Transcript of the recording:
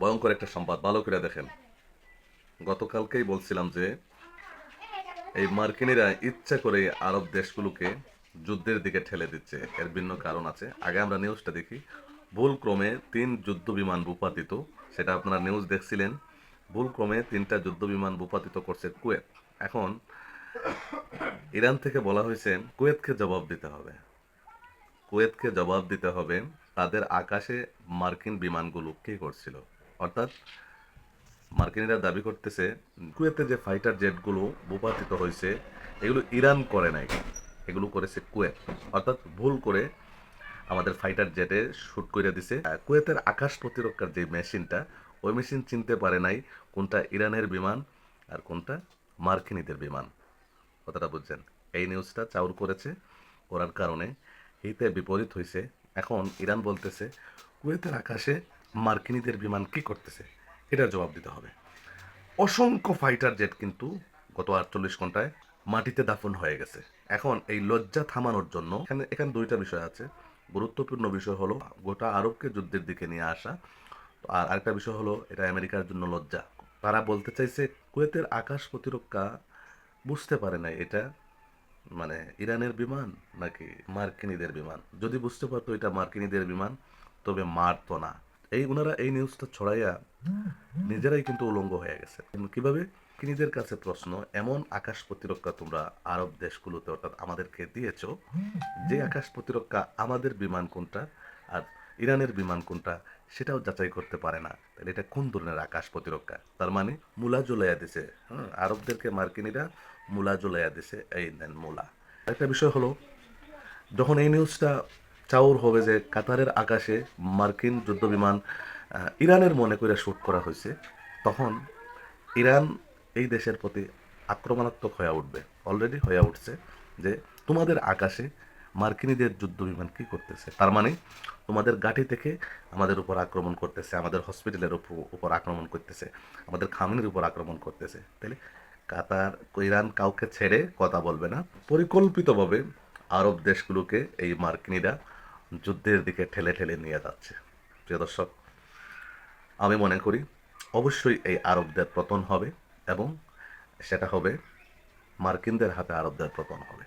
ভয়ঙ্কর একটা সংবাদ, ভালো করে দেখেন। গতকালকেই বলছিলাম যে এই মার্কিনিরা ইচ্ছা করে আরব দেশগুলোকে যুদ্ধের দিকে ঠেলে দিচ্ছে। এর ভিন্ন কারণ আছে। আগে আমরা নিউজটা দেখি। ভুলক্রমে 3 যুদ্ধ বিমান ভূপাতিত, সেটা আপনারা নিউজ দেখছিলেন। ভুলক্রমে 3টা যুদ্ধ বিমান ভূপাতিত করছে কুয়েত। এখন ইরান থেকে বলা হয়েছে কুয়েতকে জবাব দিতে হবে। কুয়েতকে জবাব দিতে হবে তাদের আকাশে মার্কিন বিমানগুলো কে করছিল। অর্থাৎ মার্কিনিরা দাবি করতেছে কুয়েতে যে ফাইটার জেটগুলো ভূপাতিত হয়েছে এগুলো ইরান করে নাই, এগুলো করেছে কুয়েত। অর্থাৎ ভুল করে আমাদের ফাইটার জেটে শুট করে দিছে। কুয়েতের আকাশ প্রতিরক্ষার যে মেশিনটা, ওই মেশিন চিনতে পারে নাই কোনটা ইরানের বিমান আর কোনটা মার্কিনীদের বিমান। কথাটা বুঝছেন? এই নিউজটা চাউর করেছে, করার কারণে হিতে বিপরীত হয়েছে। এখন ইরান বলতেছে কুয়েতের আকাশে মার্কিনীদের বিমান কি করতেছে, এটার জবাব দিতে হবে। অসংখ্য ফাইটার জেট কিন্তু গত 48 ঘন্টায় মাটিতে দাফন হয়ে গেছে। এখন এই লজ্জা থামানোর জন্য এখানে এখানে দুইটা বিষয় আছে। গুরুত্বপূর্ণ বিষয় হলো গোটা আরবকে যুদ্ধের দিকে নিয়ে আসা, আর আরেকটা বিষয় হলো এটা আমেরিকার জন্য লজ্জা। তারা বলতে চাইছে কুয়েতের আকাশ প্রতিরক্ষা বুঝতে পারে না এটা মানে ইরানের বিমান নাকি মার্কিনীদের বিমান। যদি বুঝতে পারতো এটা মার্কিনীদের বিমান তবে মারতো না। ওনারা এই নিউজটা ছড়াইয়া নিজেরাই কিন্তু উলঙ্গ হয়ে গেছে। কিভাবে? মার্কিনীদের কাছে প্রশ্ন, এমন আকাশ প্রতিরক্ষা তোমরা আরব দেশগুলোতে অর্থাৎ আমাদেরকে দিয়েছো, যে আকাশ প্রতিরক্ষা আমাদের বিমান কোনটা আর ইরানের বিমান কোনটা সেটাও যাচাই করতে পারে না, তাহলে এটা কোন ধরনের আকাশ প্রতিরক্ষা? তার মানে মূলা জুলাইয়া দিছে। হ্যাঁ, আরবদেরকে মার্কিনীরা মূলা জুলাইয়া দিছে। এই নেন মূলা। একটা বিষয় হলো, যখন এই নিউজটা চাউর হবে যে কাতারের আকাশে মার্কিন যুদ্ধবিমান ইরানের মনে করে শ্যুট করা হয়েছে, তখন ইরান এই দেশের প্রতি আক্রমণাত্মক হয়ে উঠবে। অলরেডি হয়ে উঠছে যে তোমাদের আকাশে মার্কিনীদের যুদ্ধ বিমান কি করতেছে, তার মানে তোমাদের ঘাঁটি থেকে আমাদের উপর আক্রমণ করতেছে, আমাদের হসপিটালের উপর আক্রমণ করতেছে, আমাদের খামিনের উপর আক্রমণ করতেছে। তাহলে কাতার, ইরান কাউকে ছেড়ে কথা বলবে না। পরিকল্পিতভাবে আরব দেশগুলোকে এই মার্কিনীরা যুদ্ধের দিকে ঠেলে ঠেলে নিয়ে যাচ্ছে। প্রিয় দর্শক, আমি মনে করি অবশ্যই এই আরবদের পতন হবে এবং সেটা হবে মার্কিনদের হাতে আরবদের পতন হবে।